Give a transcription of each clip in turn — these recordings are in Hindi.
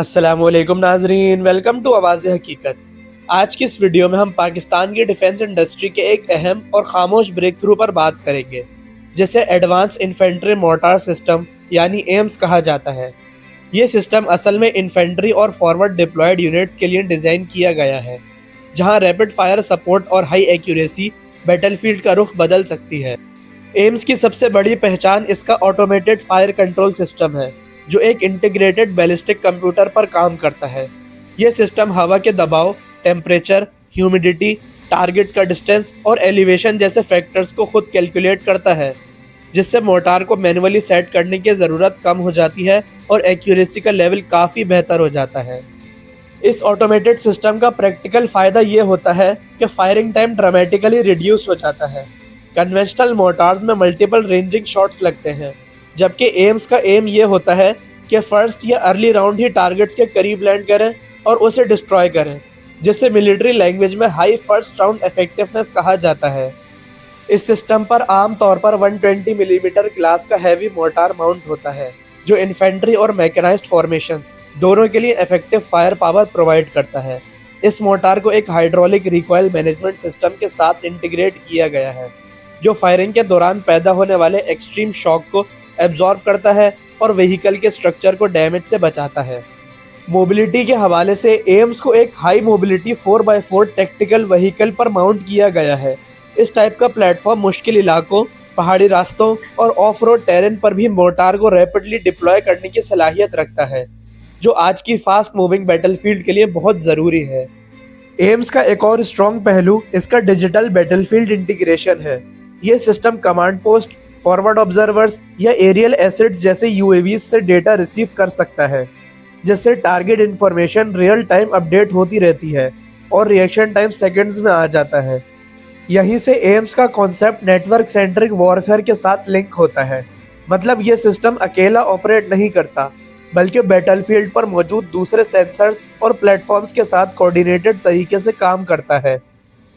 अस्सलामुअलैकुम नाजरीन, वेलकम टू आवाज़ हकीकत। आज की इस वीडियो में हम पाकिस्तान की डिफेंस इंडस्ट्री के एक अहम और खामोश ब्रेक थ्रू पर बात करेंगे, जिसे एडवांस इन्फेंट्री मोर्टार सिस्टम यानी एम्स कहा जाता है। ये सिस्टम असल में इन्फेंट्री और फॉरवर्ड डिप्लॉयड यूनिट्स के लिए डिज़ाइन किया गया है, जहाँ रैपिड फायर सपोर्ट और हाई एक्यूरेसी बैटलफील्ड का रुख बदल सकती है। एम्स की सबसे बड़ी पहचान इसका ऑटोमेटेड फायर कंट्रोल सिस्टम है, जो एक इंटीग्रेटेड बैलिस्टिक कंप्यूटर पर काम करता है। ये सिस्टम हवा के दबाव, टेम्परेचर, ह्यूमिडिटी, टारगेट का डिस्टेंस और एलिवेशन जैसे फैक्टर्स को खुद कैलकुलेट करता है, जिससे मोर्टार को मैन्युअली सेट करने की ज़रूरत कम हो जाती है और एक्यूरेसी का लेवल काफ़ी बेहतर हो जाता है। इस ऑटोमेटेड सिस्टम का प्रैक्टिकल फ़ायदा ये होता है कि फायरिंग टाइम ड्रामेटिकली रिड्यूस हो जाता है। कन्वेंशनल मोर्टार्स में मल्टीपल रेंजिंग शॉट्स लगते हैं, जबकि एम्स का एम ये होता है कि फर्स्ट या अर्ली राउंड ही टारगेट्स के करीब लैंड करें और उसे डिस्ट्रॉय करें, जिसे मिलिट्री लैंग्वेज में हाई फर्स्ट राउंड इफेक्टिवनेस कहा जाता है। इस सिस्टम पर आम तौर पर 120 मिलीमीटर क्लास का हैवी मोर्टार माउंट होता है, जो इन्फेंट्री और मैकेनाइज्ड फॉर्मेशंस दोनों के लिए इफेक्टिव फायर पावर प्रोवाइड करता है। इस मोर्टार को एक हाइड्रोलिक रिकॉइल मैनेजमेंट सिस्टम के साथ इंटीग्रेट किया गया है, जो फायरिंग के दौरान पैदा होने वाले एक्सट्रीम शॉक को एब्जॉर्ब करता है और व्हीकल के स्ट्रक्चर को डैमेज से बचाता है। मोबिलिटी के हवाले से एम्स को एक high mobility 4x4 tactical vehicle पर माउंट किया गया है। इस टाइप का प्लेटफॉर्म मुश्किल इलाकों, पहाड़ी रास्तों और ऑफ रोड टेरेन पर भी मोर्टार को रैपिडली डिप्लॉय करने की सलाहियत रखता है, जो आज की फास्ट मूविंग बैटलफील्ड के लिए बहुत ज़रूरी है। एम्स का एक और स्ट्रॉन्ग पहलू इसका डिजिटल बैटलफील्ड इंटीग्रेशन है। ये system command post, forward observers या एरियल एसेट्स जैसे यूएवीज से डेटा रिसीव कर सकता है, जिससे target information real time update होती रहती है और रिएक्शन टाइम सेकंड्स में आ जाता है। यहीं से एम्स का कॉन्सेप्ट नेटवर्क सेंट्रिक वॉरफेयर के साथ लिंक होता है। मतलब ये सिस्टम अकेला ऑपरेट नहीं करता, बल्कि बैटलफील्ड पर मौजूद दूसरे सेंसर्स और प्लेटफॉर्म्स के साथ कोऑर्डिनेटेड तरीके से काम करता है,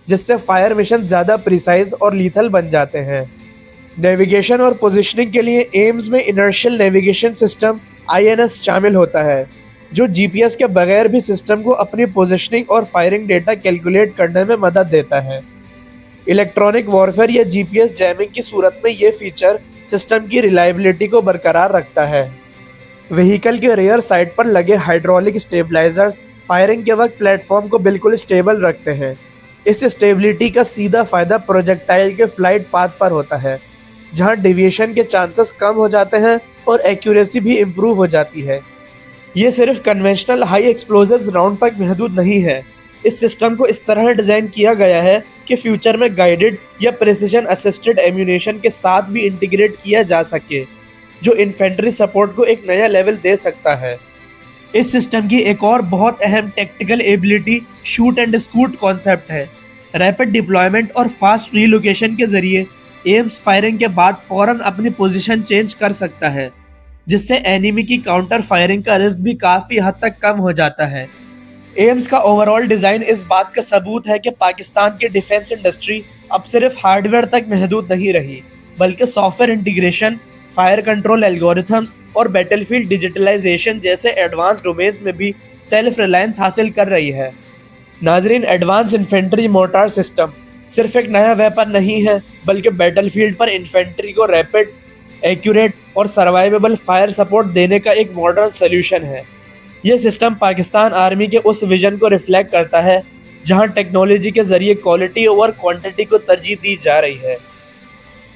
जिससे फायर मिशन ज़्यादा प्रिसाइज और लीथल बन जाते हैं। नेविगेशन और पोजीशनिंग के लिए एम्स में इनर्शियल नेविगेशन सिस्टम INS शामिल होता है, जो GPS के बगैर भी सिस्टम को अपनी पोजीशनिंग और फायरिंग डेटा कैलकुलेट करने में मदद देता है। इलेक्ट्रॉनिक वॉरफेयर या GPS जैमिंग की सूरत में ये फीचर सिस्टम की रिलायबिलिटी को बरकरार रखता है। व्हीकल के रेयर साइड पर लगे हाइड्रोलिक स्टेबलाइजर्स फायरिंग के वक्त प्लेटफॉर्म को बिल्कुल स्टेबल रखते हैं। इस स्टेबिलिटी का सीधा फायदा प्रोजेक्टाइल के फ्लाइट पाथ पर होता है, जहां डेविएशन के चांसेस कम हो जाते हैं और एक्यूरेसी भी इम्प्रूव हो जाती है। ये सिर्फ कन्वेंशनल हाई एक्सप्लोजिव्स राउंड तक महदूद नहीं है। इस सिस्टम को इस तरह डिज़ाइन किया गया है कि फ्यूचर में गाइडेड या प्रिसिजन असिस्टेड एम्यूनेशन के साथ भी इंटीग्रेट किया जा सके, जो इन्फेंट्री सपोर्ट को एक नया लेवल दे सकता है। इस सिस्टम की एक और बहुत अहम tactical ability shoot and scoot concept है। रैपिड डिप्लॉयमेंट और फास्ट रीलोकेशन के जरिए एम्स फायरिंग के बाद फौरन अपनी पोजीशन चेंज कर सकता है, जिससे एनिमी की काउंटर फायरिंग का रिस्क भी काफ़ी हद तक कम हो जाता है। एम्स का ओवरऑल डिज़ाइन इस बात का सबूत है कि पाकिस्तान की डिफेंस इंडस्ट्री अब सिर्फ हार्डवेयर तक महदूद नहीं रही, बल्कि software integration, fire control algorithms और बैटलफील्ड डिजिटलाइजेशन जैसे एडवांस डोमेन्स में भी सेल्फ रिलायंस हासिल कर रही है। नाजरीन, एडवांस इन्फेंट्री मोर्टार सिस्टम सिर्फ एक नया वेपन नहीं है, बल्कि बैटलफील्ड पर इन्फेंट्री को रैपिड, एक्यूरेट और सर्वाइवेबल फायर सपोर्ट देने का एक मॉडर्न सोल्यूशन है। यह सिस्टम पाकिस्तान आर्मी के उस विजन को रिफ्लेक्ट करता है, जहां टेक्नोलॉजी के जरिए क्वालिटी ओवर क्वांटिटी को तरजीह दी जा रही है।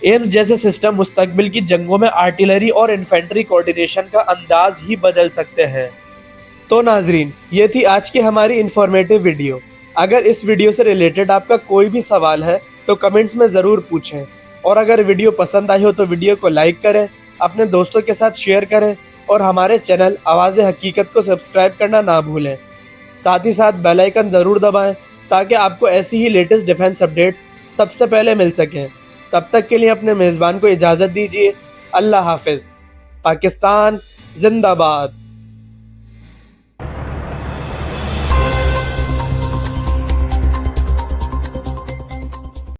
एम्स जैसे सिस्टम मुस्तकबिल की जंगों में आर्टिलरी और इन्फेंट्री कोऑर्डिनेशन का अंदाज ही बदल सकते हैं। तो नाजरीन, ये थी आज की हमारी इंफॉर्मेटिव वीडियो। अगर इस वीडियो से रिलेटेड आपका कोई भी सवाल है तो कमेंट्स में ज़रूर पूछें, और अगर वीडियो पसंद आई हो तो वीडियो को लाइक करें, अपने दोस्तों के साथ शेयर करें और हमारे चैनल आवाज़ हकीकत को सब्सक्राइब करना ना भूलें। साथ ही साथ बेल आइकन ज़रूर दबाएं, ताकि आपको ऐसी ही लेटेस्ट डिफेंस अपडेट्स सबसे पहले मिल सकें। तब तक के लिए अपने मेज़बान को इजाज़त दीजिए। अल्लाह हाफिज़। पाकिस्तान जिंदाबाद।